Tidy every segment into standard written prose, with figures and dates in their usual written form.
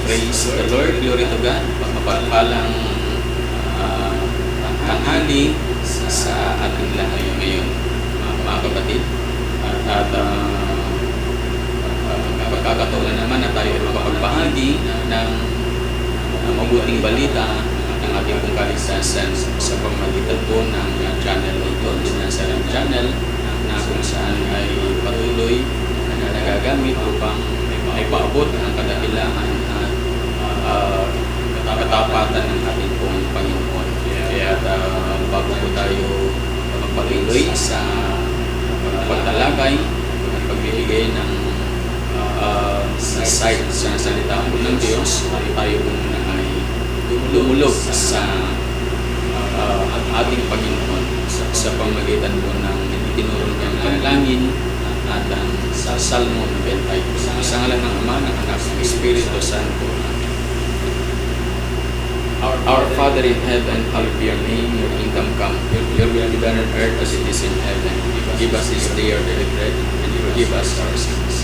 Praise the Lord, glory to God. Mapagpalang tanghali sa ating lahat ngayon, mga kapatid. At pagkakataon naman na tayo ay makapagbahagi ng mabuting balita ng ating pong kaligtasan sa pamamagitan po ng channel ito, Dinasaran Channel, na kung saan ay patuloy na nagagamit upang ay paabot ang kadakilaan at katapatan ng ating pong Panginoon. Kaya bago po tayo magpatuloy sa pagtalakay at pagbibigay ng insight sa salita po ng Diyos, tayo po muna ay lumulog sa ating Panginoon sa pamamagitan po ng itinuro niyang panalangin at ang Salmo 95. Sa ngalan ng Ama, ng Anak, ng Espiritu Santo. Our Father in heaven, hallowed be your name, your kingdom come, your will be done on earth as it is in heaven. Give us this day our daily bread, and forgive us our sins,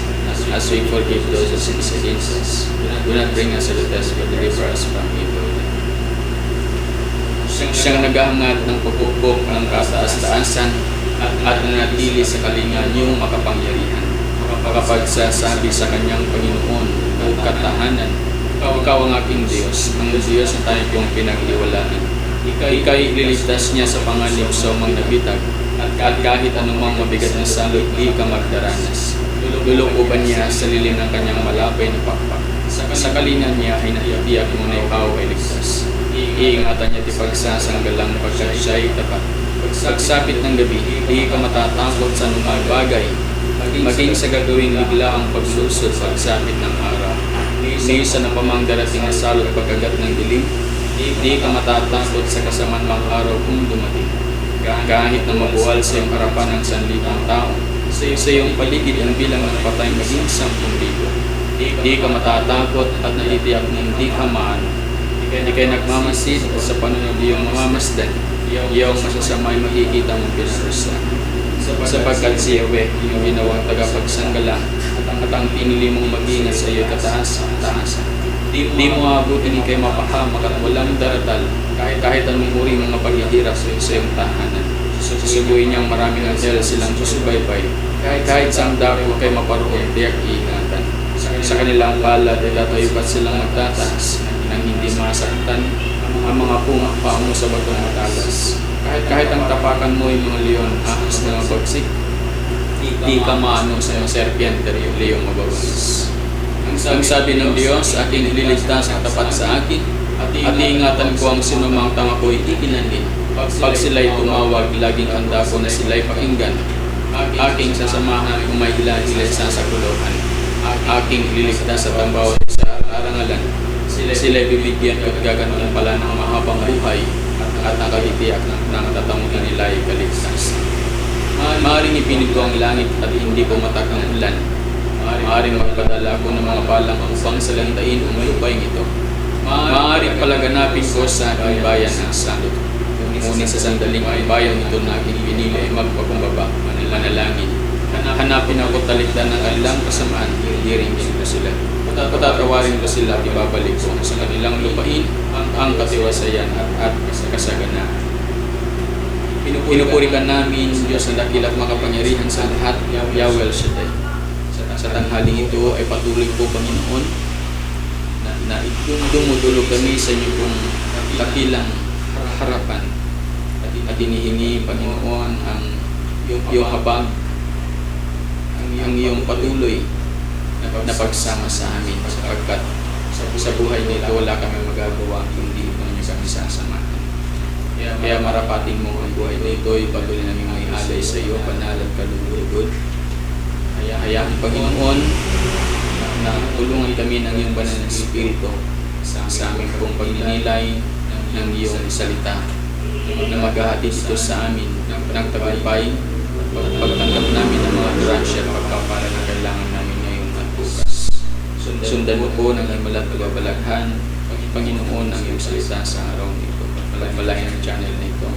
as we forgive those who sin against us. Do not bring us to the test, but deliver us from evil. Siyang naghahangat ng pagpupok ng kataas-taasan at nanatili sa kalinga niyong makapangyarihan. Makapagsasabi sa kanyang Panginoon ng katahanan, Ikaw ang aking Diyos, ang Diyos na tayo kong pinaghiwalaan. Ika'y ililigtas niya sa panganib sa umang nabitag, at kahit anumang mabigat na salot, di ka magdaranas. Lulukuban niya sa lilim ng kanyang malapay na pakpak. Sa kalingan niya ay naiiyak mo na ikaw ay ligtas. Iingatan niya tipagsasanggalang pagkat siya'y tapat. Pagsapit ng gabi, di ka matatakot sa anumang bagay, maging sa gagawing bigla ang pagsusod pagsapit ng araw. Sa napamang darating na salot pagkagat ng dilim, di ka matatakot sa kasamanmang araw kung dumating. Kahit na mabuwal sa iyong harapan ng 1,000 tao, sa iyong paligid ang bilang ng patay maging 10,000. Di ka matatakot at naitiyak mong di ka maano. Di kayo nagmamasid sa panunod iyong mamamasdan, iyong masasama ay makikita mong pinarusa. Sapagkat si Yahweh, yung ginawang tagapagsanggala, at ang pinili mong mag-ingat sa iyo kataas-taasan. Di mo abutin kayo mapahamak at walang daratal, kahit anong uri mga paghihirap sa iyong tahanan. Susubuhin niyang maraming anghel silang susubaybay, kahit sa dako kayo maparoon, tiyak iingatan. Sa kanilang palad ay tatayo pat silang magtataas, nang hindi masaktan ang mga pumapamo sa batong matalas. Kahit ang tapakan mo ay mga leon, ahas na mabagsik, di ka maano sa mga serpiente, leyong mababanis. Ang sabi ng Diyos, aking ililigtas ang tapat sa akin, at iingatan ko ang sinumang tanga ko ikikinanlin. Pag sila'y tumawag, laging handa ko na sila'y pakinggan. Aking sasamahan kung may hilay sa sakuluhan. Aking ililigtas at ang bawat sa arangalan. Sila'y bibigyan at gaganon pala ng mahabang buhay, at nakahitiyak ng tatamukin nila ay kaligtas. Maaaring ipinito ang langit at hindi pumatak ang ulan. Maaaring magpadala ko ng mga balang upang salantain ang lupain ito. Maaaring palaganapin ko sa aking bayan ang salot. Ngunit sa sandaling ay bayan ito na aking pinili ay magpakumbaba, manalangin. Hanapin ako talikdan ng kanilang kasamaan, hiringin ko sila. Patatawarin ko sila, ibabalik ko sa kanilang lupain ang katiwasayan at kasaganaan. Pinupurikan namin, Diyos na dakil at makapangyarihan sa lahat, Yahweh El Shaddai. Sa tanghaling ito ay patuloy po, Panginoon, na dumudulog kami sa inyo pong dakilang harapan. At inihingi, Panginoon, ang iyong habag, ang iyong patuloy na pagsama sa amin, sapagkat sa buhay nito wala kami magagawa hindi mo niyo kami sasamahan. Kaya marapating mo ang buhay nito, ipatuloy namin may alay sa iyo, banal at kalulugod. Hayaan, Panginoon, na tulungan kami ng iyong banal na Espiritu sa aming pong pagninilay ng iyong salita, na maghahatid ito sa amin ng tagumpay, pagtanggap namin ng mga grasya at pagpapala na kailangan namin ngayong at bukas. Sundan mo po ng imalat pagbabalaghan, Panginoon, ang iyong salita sa araw nito. Pagpalain ang channel nito.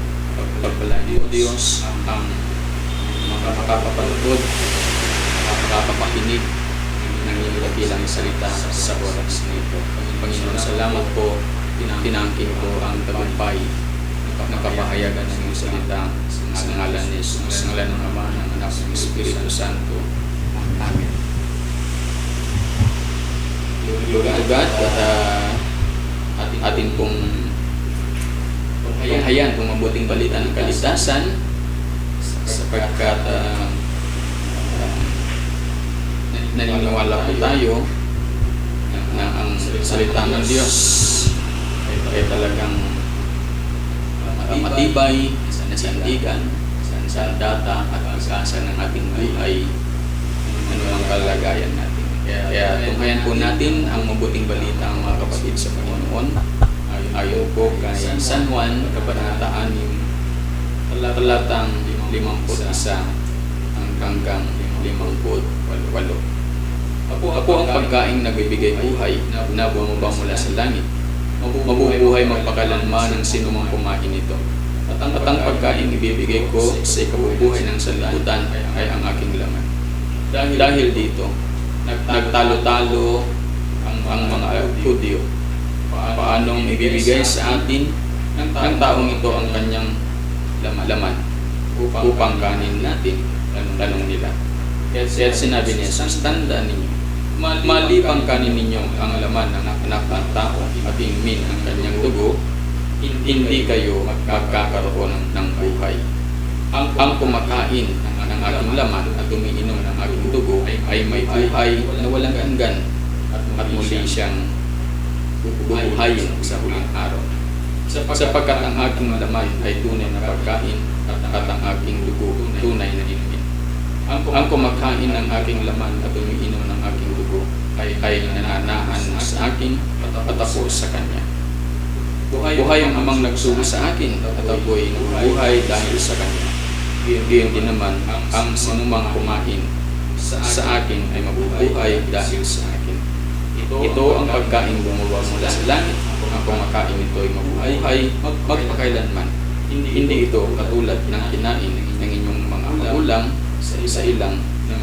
Pagpalain mo, Diyos, ang mga makapapanood, makapakinig iyong dakilang salita sa oras nito. Panginoon, salamat po, tinangkin ko ang tagumpay na kapahayagan ng iyong salita sa ngalan ni Jesus, sa ngalan ng Ama, ng Anak, ng Espiritu Santo. Amen. Lugat at atin pong tunghayan kung mabuting balita ng kaligtasan, sapagkat naniniwala po tayo na ang salita ng Diyos ay talagang matibay, nasandigan, sandata at pag-asa ng ating buhay, anumang kalagayan natin. Kaya tunghayan po natin ang mabuting balita, mga kapatid sa Panginoon, ayon po kay San Juan, Kabanata 6, talatang 51 hanggang 58. Ako ang pagkaing nagbibigay buhay na bumaba mula sa langit. Mabubuhay magpakalanman ng sinumang kumain nito. At ang pagkaing ibibigay ko sa ikabubuhay ng sanlibutan ay ang aking laman. Dahil dito, nagtalo-talo ang mga Hudyo. Paanong ibibigay sa atin ng taong ito ang kanyang laman upang kanin natin? Tanong nila. Kaya sinabi niya, tandaan ninyo, malipang kanin ninyo ang laman ng anak ng tao at inumin ang kanyang dugo, hindi kayo magkakaroon ng buhay. Ang kumakain ng aking laman at umiinom ng aking dugo ay may buhay na walang hanggan at muli siyang bubuhayin sa huling araw. Sapagkat ang aking laman ay tunay na pagkain at ang aking dugo tunay na inumin. Ang kumakain ng aking laman at umiinom ng aking dugo ay nananahan sa akin at ako sa kanya. Buhay ang amang nagsugo sa akin at ako'y nabubuhay dahil sa kanya. Gayon din naman ang sinumang kumain sa akin ay mabubuhay dahil sa akin. Ito ang pagkain bumaba mula sa langit. Ang kumakain nito ay mabubuhay magpakailanman. Hindi ito katulad ng kinain ng inyong mga magulang sa ilang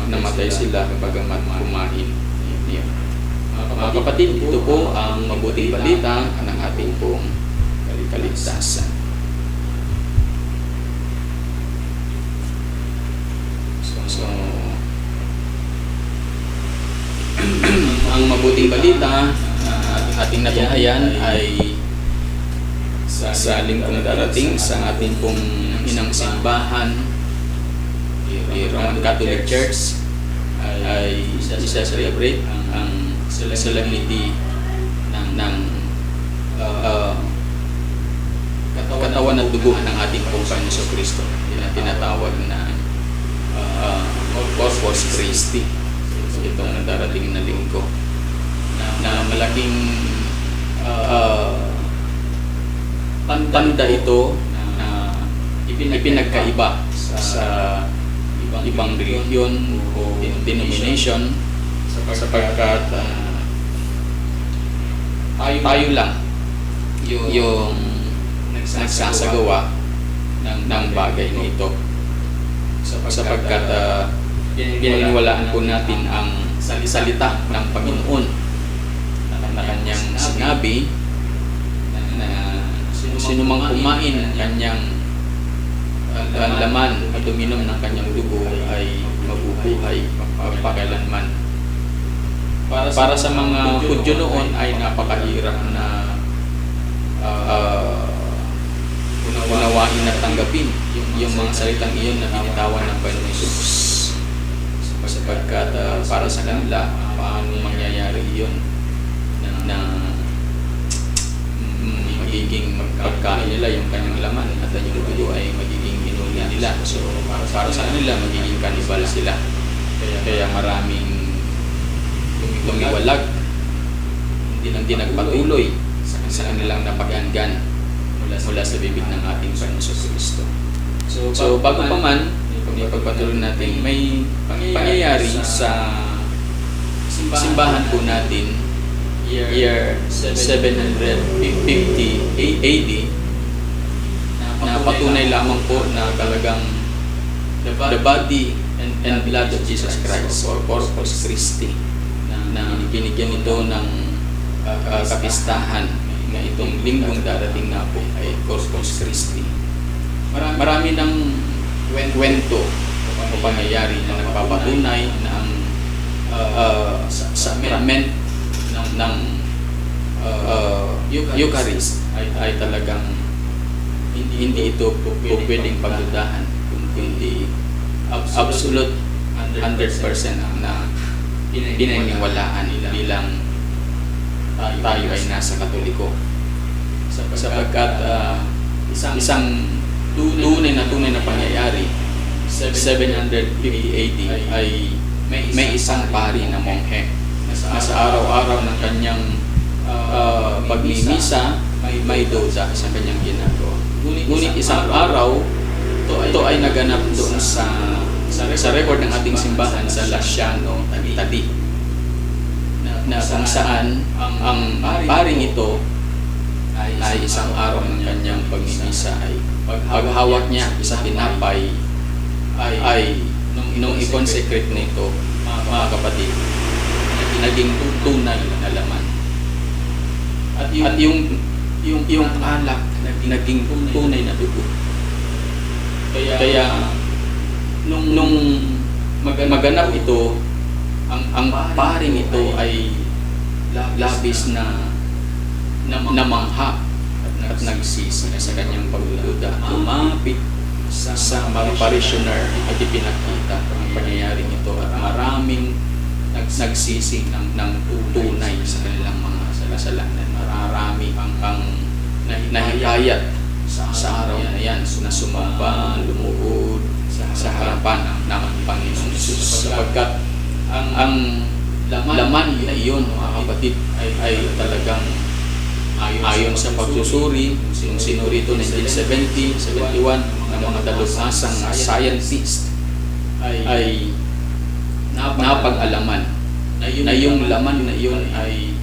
namatay sila bagamat kumain niya. Mga kapatid, ito po ang mabuting balita ng ating pong kaligtasan. So, ang mabuting balita ating natunghayan ay sa lingkong darating sa ating pong inang simbahan, Roman Catholic Church, ay isa-celebrate ang solemnity ng katawan at dugo ng ating Panginoon Kristo, tinatawag na Corpus Christi. Itong darating na linggo na malaking tanda ito na ipinagkaiba sa ibang religion o denomination, sapagkat tayo lang yung nagsasagawa ng bagay na ito, sapagkat pinaniwalaan po natin ang salita ng Panginoon na kanyang sinabi na sinumang kumain ng kanyang laman at uminom ng kanyang dugo ay mabubuhay magpakailanman. Para sa mga Hudyo noon ay napakahirap na unawain at tanggapin yung mga salitang iyon na binitawan ng Panginoon Jesus, sapagkat para sa kanila paano mangyayari iyon na magiging pagkain nila yung kanyang laman at yung dugo ay magiging inumin nila. So para sa kanila magiging kanibal sila. Kaya maraming lumiwalag, hindi nagpatuloy sa kanilang napag-anggan mula sa bibig ng ating Panginoon Kristo. So bago pa man ipagpatuloy natin, may pangyayari sa simbahan po natin year 750 AD na patunay lamang po na talagang the body and blood of Jesus Christ or Corpus Christi na binigyan ito ng kapistahan na itong linggong darating na po ay Corpus Christi. Marami ng kwento o pangyayari na nagpapatunay na ang sakrament ng Eucharist ay talagang hindi ito pwedeng pagdudahan, kundi absolute 100% na pinaniniwalaan bilang tayo ay nasa Katoliko. Sapagkat isang tunay na pangyayari, 750 AD ay may isang pari na monghe na sa araw-araw ng kanyang pagmimisa may dosa sa kanyang ginagawa. Ngunit isang araw, ito ay naganap doon sa record ng ating simbahan sa Laciano, Tadi, na kung saan ang paring ito ay isang araw ng kanyang pagmimisa ay paghawak niya sa tinapay ay nung i-consecrate nito, mga kapatid, naging tunay na laman. At yung alak naging tunay na dugo. Kaya nung maganap ito, ang paring ito ay labis na namangha at nagsisi sa kanyang pagdududa. Lumapit sa mga parishioner at ipinakita ang pangyayaring ito at maraming nagsisi ng tunay sa kanilang mga kasalanan. Marami ang nahihayat sa araw na yan na sumamba, lumuhod sa harapan ng Panginoon Jesus. Sapagkat ang laman na iyon, mga kapatid, ay talagang ayon sa pagsusuri, yung sinuri ito 1970, 71, ng mga dalubhasang scientist ay napag-alaman na yung laman na iyon ay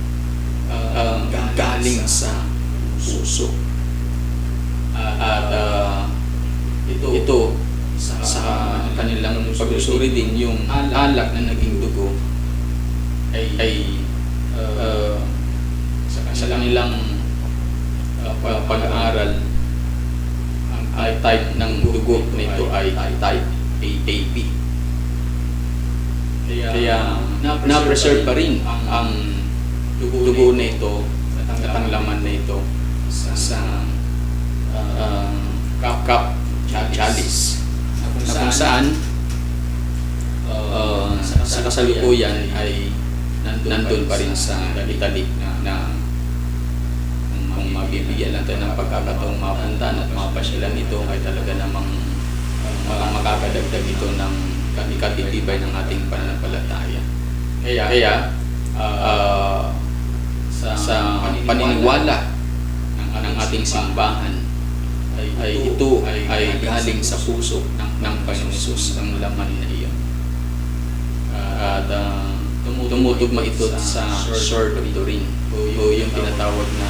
galing sa puso. At ito sa kanilang pagsusuri din, yung alak na naging dugo ay sa kanilang pag-aaral, ang type ng dugo nito ay type AB. Kaya na-preserve pa rin ang dugo nito at ang laman nito sa cup chalice, na kung saan sa kasalukuyan ay nandun pa rin sa Italy na kung mabibigyan lang tayo ng pagkakataong mapuntahan at mapasyalan ito ay talaga namang makakadagdag ito ng katitibay ng ating pananampalataya. Kaya sa paniniwala ng ating simbahan ay ito ay galing sa puso ng Panginoon Jesus, ang laman na iyon. At tumutugma ito sa sword of Turin, o yung tinatawag na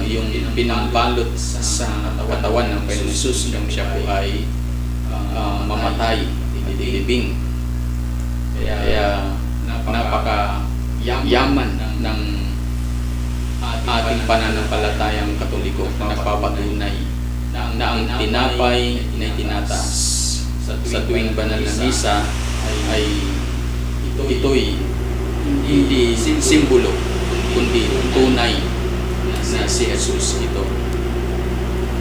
yung pinangbalot sa katawan ng Panginoon Jesus nang siya po ay mamatay, ilibing. Kaya napaka-yaman ng ating pananampalatayang Katoliko na nagpapatunay na ang tinapay na itinataas sa tuwing banal na misa ay ito'y hindi simbolo kundi tunay na si Jesus ito.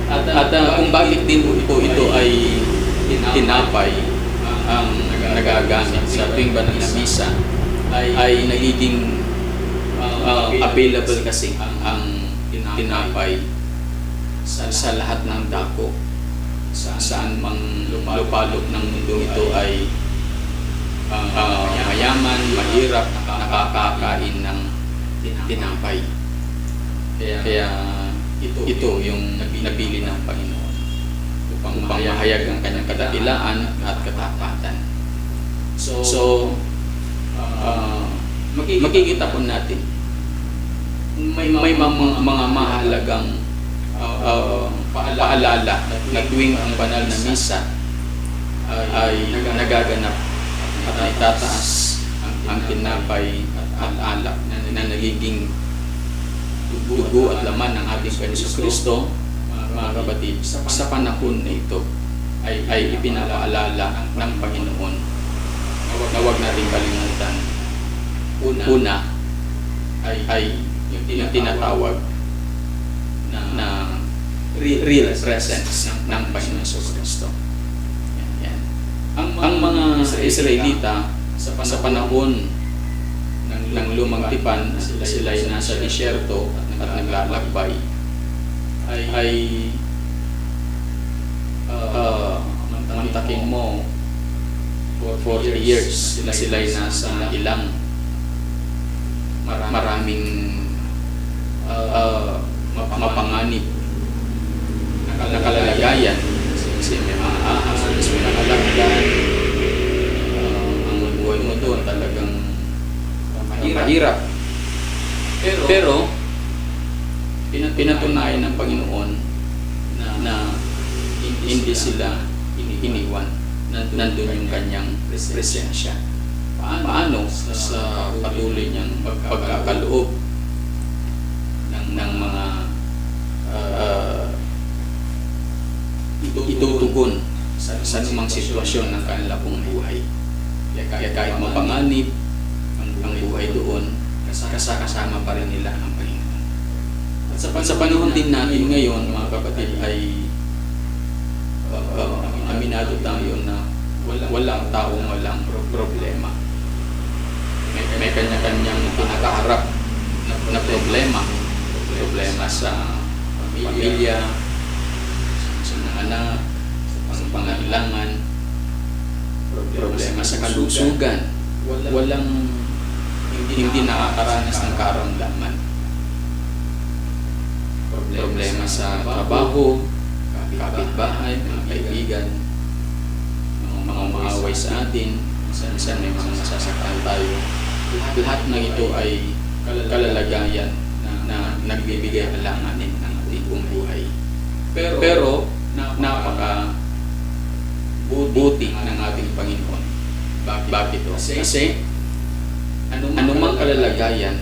At kung bakit din po ito ay tinapay ang nagagamit sa tuwing banal na misa ay nagiging available kasi ang tinapay sa lahat ng dako, saan mang lupalop ng mundo ito ay mayaman, mahirap, nakakakain ng tinapay. Kaya ito yung nabili ng Panginoon upang mahayag ang kanyang kadakilaan at katapatan. So makikita po natin may mga mahalagang paalala na tuwing ang banal na misa ay nagaganap at itataas ang tinapay at alak na nagiging dugo at laman ng ating Panginoon Kristo, mga kapatid, sa panahon na ito ay ipinapaalala ng Panginoon na huwag natin kalimutan. Una ay yung tinatawag na real presence ng Panginoon Kristo. Yan. Ang mga Israelita sa panahon ng lumang tipan, sila ay nasa disyerto at naglalakbay, ay mantakin mo 40 years sila ay nasa ilang maraming mapanganib na kalalagayan, kasi may mga ahas, may nakalagdan. Ang buhay mo doon talagang mahirap. Pero pinatunayan ng Panginoon na hindi sila iniwan. Nandun yung kanyang presensya. Paano? Sa patuloy niyang pagkakaloob ng mga itutugon sa anumang sitwasyon ng kanila pong buhay. Kaya kahit mapanganib ang buhay doon, kasama pa rin nila ang Panginoon. At sa panahon din natin ngayon, mga kapatid, ay aminado tayo na walang taong walang problema. May kanya-kanyang pinakaharap na problema. Problema sa pamilya, sa mga anak, sa pangangailangan, problema sa kalusugan. Walang hindi nakakaranas ng karamdaman. Problema sa trabaho, kapitbahay, mga kaibigan, mga umaaway sa atin, minsan may mga nasasaktan tayo. Lahat ng ito ay kalalagayan na nagbibigay alanganin ng ating buhay. Pero napaka buti ng ating Panginoon. Bakit ito? Kasi anumang kalalagayan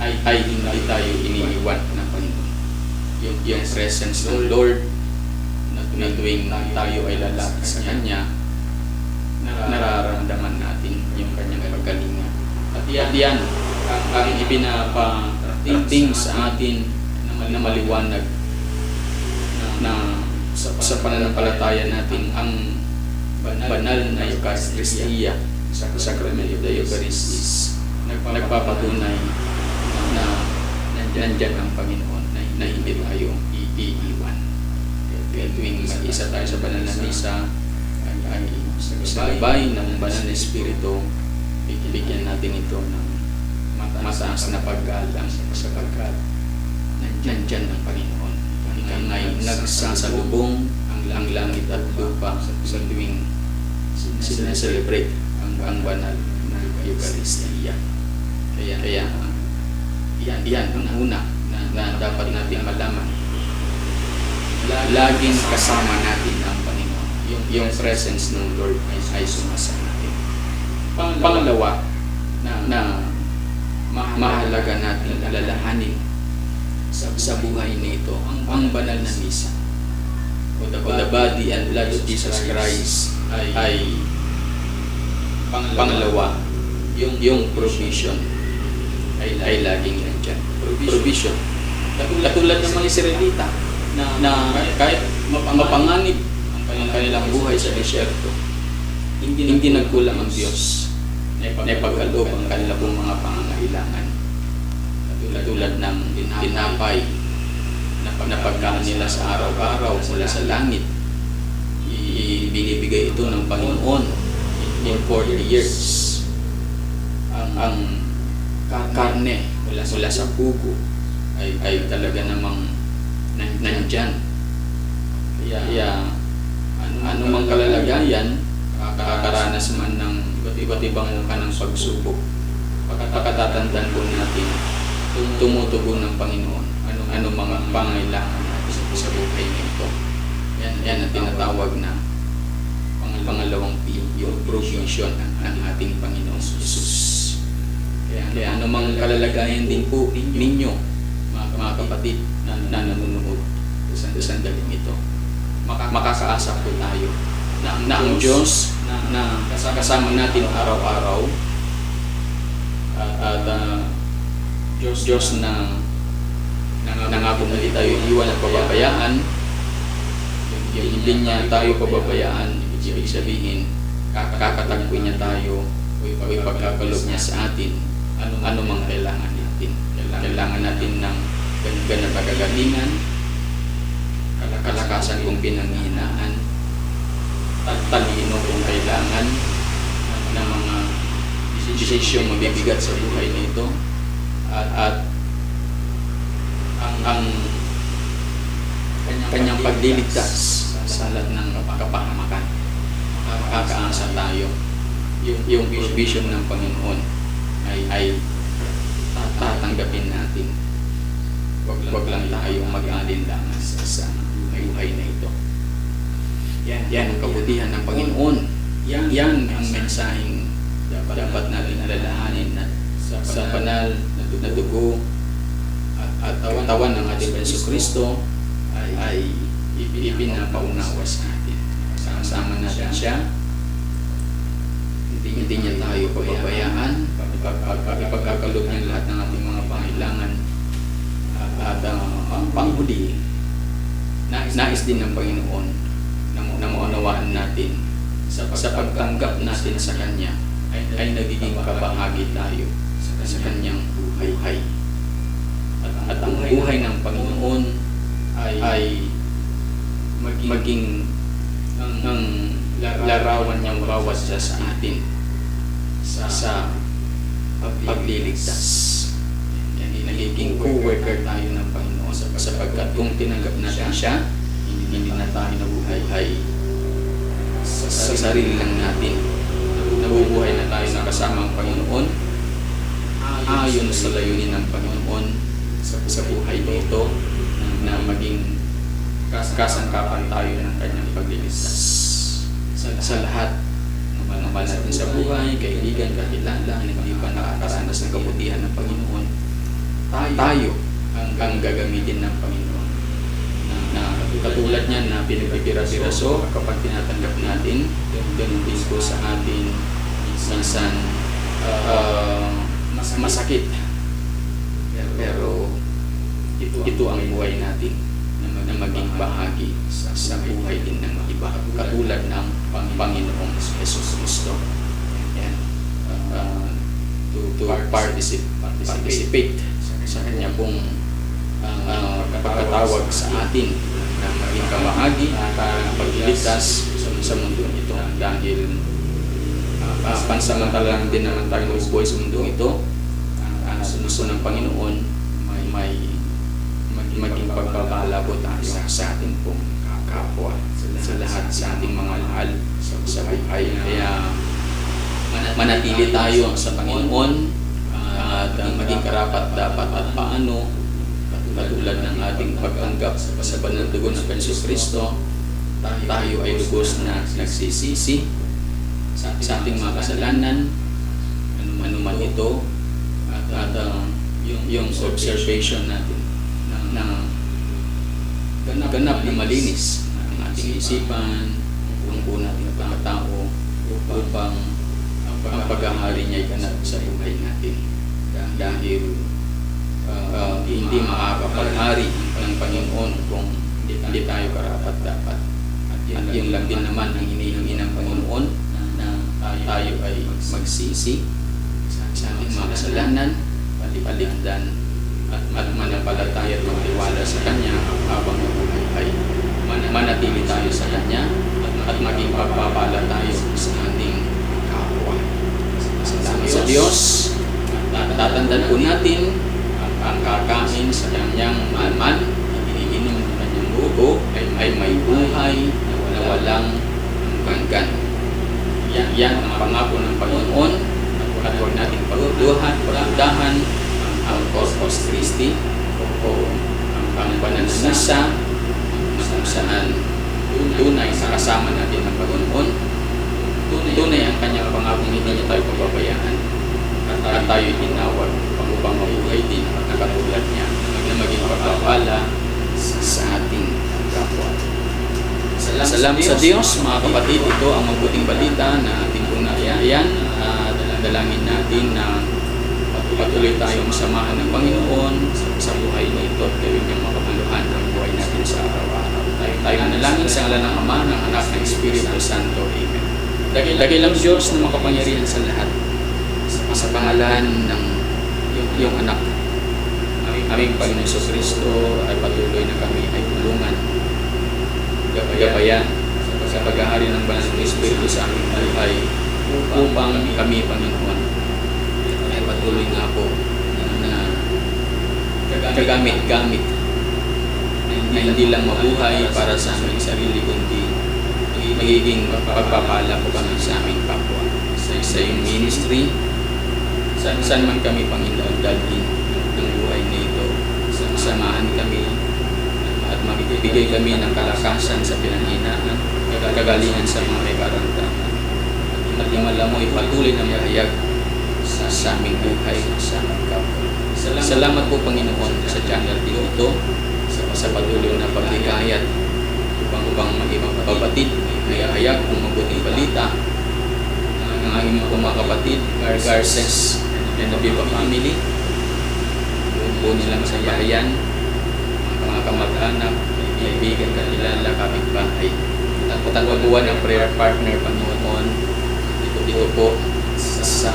ay hindi tayo iniiwan ng Panginoon. Yung presence ng Lord na tuwing tayo ay lalapit sa Kanya, nararamdaman natin yung Kanyang pagkalinga. At yan ang ipinaparating sa atin na maliwanag na sa pananampalataya natin ang banal na Eucharistia, Sacrament of the Eucharist, is nagpapatunay na nandyan ang Panginoon, na hindi tayo iiwan. Kaya tuwing mag-isa tayo sa banal na misa, ay sa gabay ng banal na Espiritu, bigyan natin ito ng mataas na paggalang sapagkat nandyan ang Panginoon. Ika nga'y nagsasalubong ang langit at lupa sa tuwing sinaselebrate ang banal na Eucharistia. Kaya yan ang una na dapat natin malaman. Laging kasama natin ang Panginoon. Yung presence ng Lord ay sumasama natin. Pangalawa, na mahalaga natin alalahanin sa buhay nito ang banal na misa. The body and blood of Jesus Christ ay pangalawa. Yung provision ay laging nandyan. Provision. Katulad ng mga Israelita na kahit mapanganib ang kanilang buhay sa disyerto, hindi nagkulang ang Diyos na ipagkaloob ang kanilang mga pangangailangan. Katulad ng tinapay na pagkain nila sa araw-araw mula sa langit, binibigay ito ng Panginoon in 40 years. Ang karne mula sa pugo ay talaga namang nandyan. Kaya anumang kalalagayan, kakaranas man ng iba't ibang mukha ng pagsubok, pagkatatandaan po natin, tumutugon ng Panginoon ano mga pangailangan natin sa buhay nito. Yan ang tinatawag na pangalawang P, yung provision ng ating Panginoon Jesus. Kaya anumang kalalagayan din po ninyo, mga kapatid na nanonood sa sandaling ito, makakaasa po tayo na ang Diyos na kasama natin araw-araw at Diyos na nangako na hindi tayo iwan at pababayaan, yung hindi niya tayo pababayaan, ibig sabihin, kakatagpuin niya tayo o ipagkakalob niya sa atin anumang kailangan natin. Kailangan natin ng ganang kagagalingan, kalakasan kung pinanghihinaan, at talino kung kailangan ng mga desisyong mabibigat sa buhay nito, at ang kanyang pagliligtas sa lahat ng kapahamakan. Makakaasa tayo. Yung provision ng Panginoon ay tatanggapin natin. Wag lang tayo mag-alinlangan sa buhay na ito. Yan ang kabutihan ng Panginoon. Yan ang mensaheng dapat natin alalahanin na sa banal na dugo at katawan ng ating Jesucristo ay ipinapaunawa sa atin. Kasama natin siya. Hindi niya tayo pababayaan. Ipagkakalob niya lahat ng ating mga pangailangan. At panghuli, nais din ng Panginoon na maunawaan natin sa pagtanggap natin sa Kanya ay nagiging kabahagi tayo sa Kanyang buhay. At ang buhay ng Panginoon ay maging ang larawan niyang bawat isa sa atin sa pagliligtas. Nagiging co-worker tayo ng Panginoon sapagkat kung tinanggap natin siya, hindi na tayo nabuhay sa sarili lang natin. Nabubuhay na tayo na kasama ang Panginoon ayon sa layunin ng Panginoon sa buhay nito na maging kasangkapan tayo ng kanyang pagliligtas sa lahat ng mahal natin sa buhay, kaibigan, kakilala, na hindi pa nakakaranas ng kabutihan ng Panginoon. Tayo ang gagamitin ng Panginoon na katulad niyan na pinagpipira-piraso kapag tinatanggap natin, ganun din po sa atin minsan masakit, pero ito ang buhay natin na maging bahagi sa buhay din ng iba katulad ng Panginoong Jesus Cristo. To participate sa kanya pong pagkatawag sa atin na maging kamahagi at pagliligtas sa mundo ito, dahil pansamantala lang din naman tayo nabubuhay sa mundo ito. Ang gusto ng Panginoon may maging pagpapalabo tayo sa ating pong kapwa, sa lahat sa ating mga mahal sa buhay. Kaya manatili tayo sa Panginoon at maging karapat dapat at paano, katulad ng ating pagtanggap sa banal dugo ng Jesucristo, tayo ay lubos na nagsisisi sa ating mga kasalanan, anuman ito, at yung observation natin na ganap na malinis ang ating isipan, ang buo nating pagkatao, upang ang paghahari niya ay ganap sa buhay natin. Dahil hindi makakapaghari ng Panginoon kung hindi tayo karapat dapat. At yun lang din naman ang hinihingi ng Panginoon, na tayo ay magsisi sa ating mga kasalanan, paligdan, at manampalataya at magtiwala sa Kanya habang buhay ay manatili tayo sa Kanya at maging pagpapala tayo sa ating kapwa. Salamat sa Diyos. Tatandaan po natin ang kakain sa Kanyang man, iniinom ng Kanyang dugo ay may buhay na walang hanggan. Yan ang pangako ng Panginoon, at huwag natin pagdudahan ang Corpus Christi o ang pananamisa na kung saan tunay sa kasama natin ng Panginoon. Tunay ang Kanyang pangakong hindi niya tayo pababayaan at tayo pagpapala sa ating kapwa. Salamat sa Diyos, mga kapatid. Ito ang mabuting balita na ating punayaan at dalangin natin na patuloy tayong samahan ng Panginoon sa buhay na ito at gawin niyang makabuluhan ang buhay natin sa araw-araw. Tayo manalangin sa ngalan ng Ama, ng Anak, ng Espiritu Santo. Amen. Dakilang Diyos na makapangyarihan sa lahat, sa pangalan ng iyong anak, aming Panginoon Kristo, ay patuloy na kami ay tulungan, gabayan sa paghahari ng banal ng Espiritu sa aming buhay upang kami, Panginoon, ay patuloy nga po na kagamit-gamit na hindi lang mabuhay para sa aming sarili, kundi magiging pagpapala po kami sa aming kapwa. Sa iyong ministry, saan man kami, Panginoon, dalhin ng buhay na ito, samahan kami at magbibigay kami ng kalakasan sa pinanghinaan, kagalingan sa mga may karantaman. At himala mo ipatuloy na mahayag sa aming buhay, sa aming kapwa. Salamat po, Panginoon, sa channel din ito, sa patuloy na paghikayat upang maging kapatid ay hayag ang mabuting balita ng aming mga kapatid, Garces and the Viva family, buo nilang sa bahayan, mga kamag-anak, kaibigan, kakilala, kapitbahay. At pataguan ang prayer partner, Panginoon, dito po sa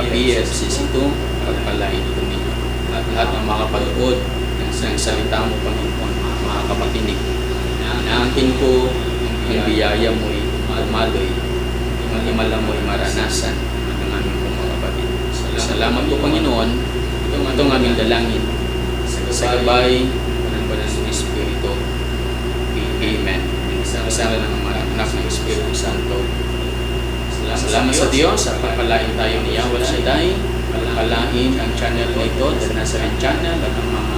BFCC2, pagpalain po ninyo. At lahat ng makapanood ng salita mo, Panginoon, mga kapatinig, naangkin ko ang biyaya mo'y umaloy, himala mo'y maranasan ng aming mga kapatid. Salamat po, Panginoon, itong aming dalangin sa gabay ng banal ng Espiritu. Amen. Kasama ng mga anak ng Espiritu Santo. Salamat sa Diyos at pagpalain tayo ni Yahweh Shaddai, palain ang channel na ito, The Nazarene Channel, at ang mga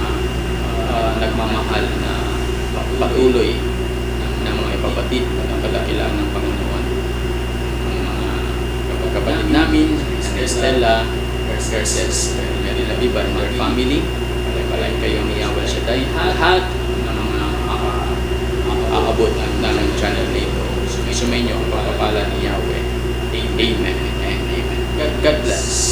nagmamahal na patuloy ng mga kapatid na kadakilaan ng Panginoon. Ang mga kapatid namin, Estela, Garces, Mary Labiba, and their family, palain kayo ni Yahweh Shaddai, lahat ng mga aabot ng channel na ito. Sumayin niyo ang pagpapala ni Yahweh. Amen and amen. God bless.